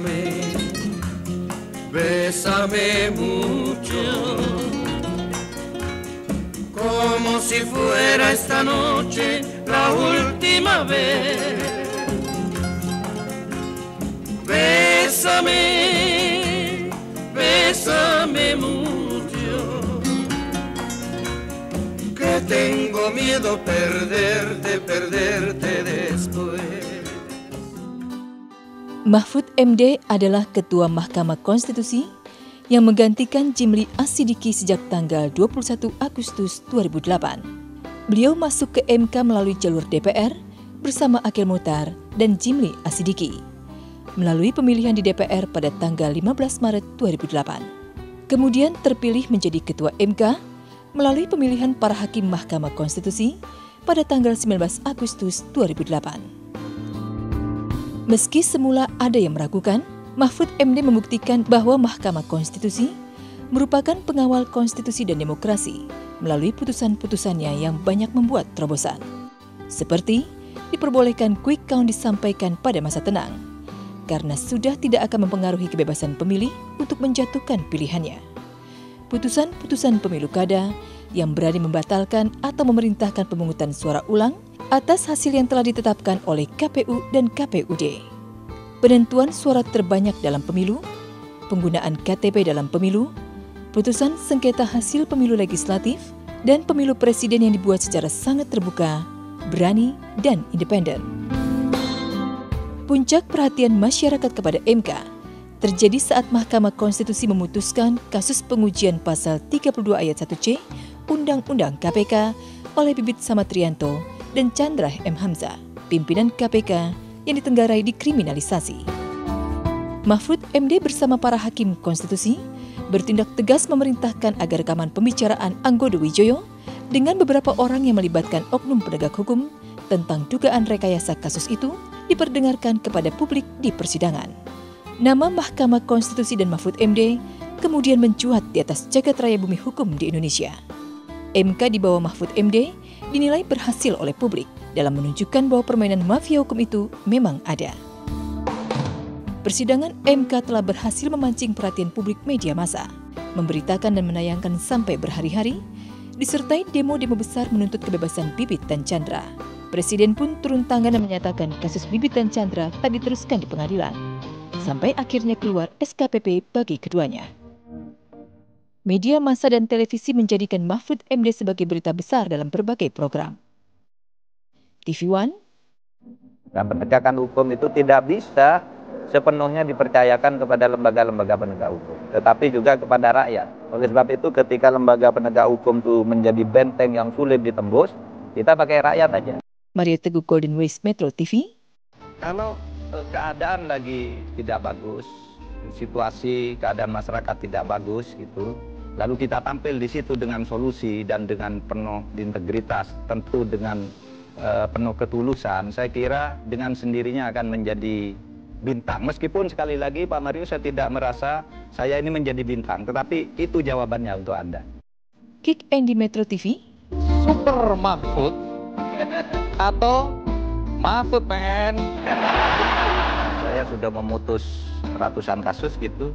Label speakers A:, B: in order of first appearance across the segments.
A: Bésame, bésame mucho, como si fuera esta noche la última vez. Bésame, bésame mucho, que tengo miedo perderte después.
B: Mahfud MD adalah Ketua Mahkamah Konstitusi yang menggantikan Jimli As-Sidiki sejak tanggal 21 Agustus 2008. Beliau masuk ke MK melalui jalur DPR bersama Akil Muchtar dan Jimli As-Sidiki, melalui pemilihan di DPR pada tanggal 15 Maret 2008. Kemudian terpilih menjadi Ketua MK melalui pemilihan para hakim Mahkamah Konstitusi pada tanggal 19 Agustus 2008. Meski semula ada yang meragukan, Mahfud MD membuktikan bahwa Mahkamah Konstitusi merupakan pengawal konstitusi dan demokrasi melalui putusan-putusannya yang banyak membuat terobosan. Seperti diperbolehkan quick count disampaikan pada masa tenang, karena sudah tidak akan mempengaruhi kebebasan pemilih untuk menjatuhkan pilihannya. Putusan-putusan pemilu kada yang berani membatalkan atau memerintahkan pemungutan suara ulang atas hasil yang telah ditetapkan oleh KPU dan KPUD. Penentuan suara terbanyak dalam pemilu, penggunaan KTP dalam pemilu, putusan sengketa hasil pemilu legislatif, dan pemilu presiden yang dibuat secara sangat terbuka, berani, dan independen. Puncak perhatian masyarakat kepada MK terjadi saat Mahkamah Konstitusi memutuskan kasus pengujian pasal 32 ayat 1C Undang-Undang KPK oleh Bibit Samatrianto dan Chandra M. Hamzah, pimpinan KPK yang ditenggarai dikriminalisasi. Mahfud MD bersama para hakim konstitusi bertindak tegas memerintahkan agar rekaman pembicaraan Anggodo Wijoyo dengan beberapa orang yang melibatkan oknum penegak hukum tentang dugaan rekayasa kasus itu diperdengarkan kepada publik di persidangan. Nama Mahkamah Konstitusi dan Mahfud MD kemudian mencuat di atas jagat raya bumi hukum di Indonesia. MK di bawah Mahfud MD dinilai berhasil oleh publik dalam menunjukkan bahwa permainan mafia hukum itu memang ada. Persidangan MK telah berhasil memancing perhatian publik media massa, memberitakan dan menayangkan sampai berhari-hari, disertai demo-demo besar menuntut kebebasan Bibit dan Chandra. Presiden pun turun tangan dan menyatakan kasus Bibit dan Chandra tak diteruskan di pengadilan, sampai akhirnya keluar SKPP bagi keduanya. Media massa dan televisi menjadikan Mahfud MD sebagai berita besar dalam berbagai program. TV One.
C: Nah, penegakan hukum itu tidak bisa sepenuhnya dipercayakan kepada lembaga-lembaga penegak hukum, tetapi juga kepada rakyat. Oleh sebab itu ketika lembaga penegak hukum itu menjadi benteng yang sulit ditembus, kita pakai rakyat aja.
B: Mario Teguh, Golden Ways, Metro TV.
C: Kalau keadaan lagi tidak bagus, situasi keadaan masyarakat tidak bagus gitu, lalu kita tampil di situ dengan solusi dan dengan penuh integritas, tentu dengan penuh ketulusan, saya kira dengan sendirinya akan menjadi bintang. Meskipun sekali lagi Pak Mario, saya tidak merasa saya ini menjadi bintang, tetapi itu jawabannya untuk Anda.
B: Kick Andy, Metro TV.
D: Super Mahfud atau Mahfud pengen.
C: Saya sudah memutus ratusan kasus gitu.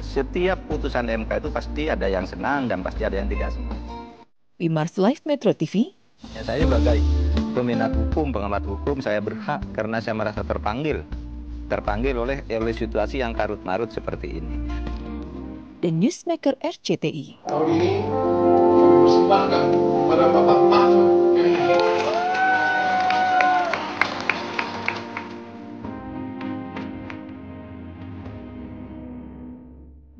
C: Setiap putusan MK itu pasti ada yang senang dan pasti ada yang tidak senang.
B: Wimars Live, Metro TV.
C: Ya, saya sebagai peminat hukum, pengamat hukum, saya berhak karena saya merasa terpanggil oleh situasi yang karut-marut seperti ini.
B: The Newsmaker RCTI.
E: Tahun ini dipersembahkan kepada Bapak Mahfud MD.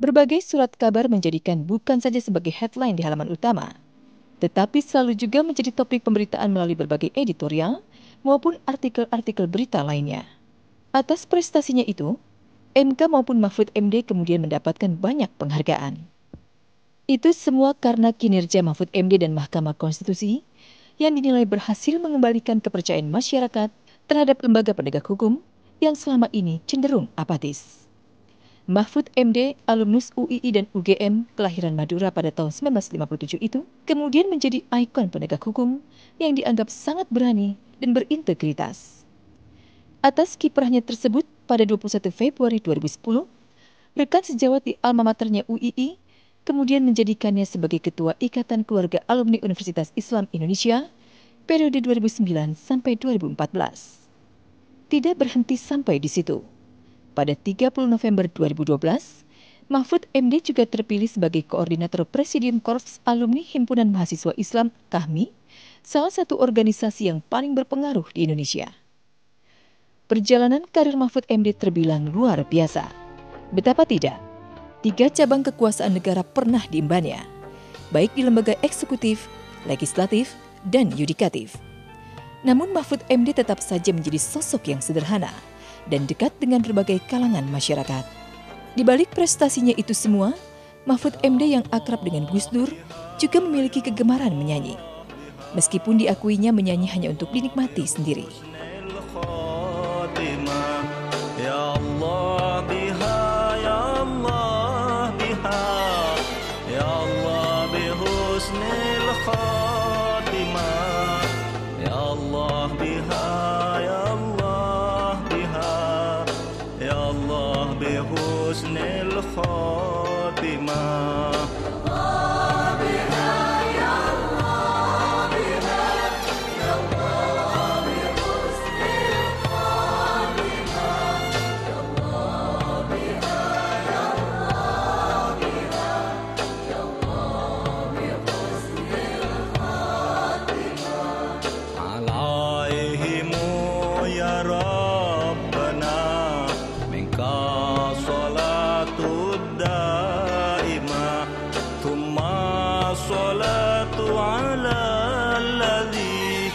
B: Berbagai surat kabar menjadikan bukan saja sebagai headline di halaman utama, tetapi selalu juga menjadi topik pemberitaan melalui berbagai editorial maupun artikel-artikel berita lainnya. Atas prestasinya itu, MK maupun Mahfud MD kemudian mendapatkan banyak penghargaan. Itu semua karena kinerja Mahfud MD dan Mahkamah Konstitusi yang dinilai berhasil mengembalikan kepercayaan masyarakat terhadap lembaga penegak hukum yang selama ini cenderung apatis. Mahfud MD, alumnus UII dan UGM kelahiran Madura pada tahun 1957 itu kemudian menjadi ikon penegak hukum yang dianggap sangat berani dan berintegritas. Atas kiprahnya tersebut, pada 21 Februari 2010, rekan sejawat di alma maternya UII kemudian menjadikannya sebagai Ketua Ikatan Keluarga Alumni Universitas Islam Indonesia periode 2009 sampai 2014. Tidak berhenti sampai di situ. Pada 30 November 2012, Mahfud MD juga terpilih sebagai Koordinator Presidium Korps Alumni Himpunan Mahasiswa Islam KAHMI, salah satu organisasi yang paling berpengaruh di Indonesia. Perjalanan karir Mahfud MD terbilang luar biasa. Betapa tidak, 3 cabang kekuasaan negara pernah diembannya, baik di lembaga eksekutif, legislatif, dan yudikatif. Namun Mahfud MD tetap saja menjadi sosok yang sederhana dan dekat dengan berbagai kalangan masyarakat. Di balik prestasinya itu semua, Mahfud MD yang akrab dengan Gus Dur juga memiliki kegemaran menyanyi. Meskipun diakuinya menyanyi hanya untuk dinikmati sendiri.
F: Salatu ala alladhi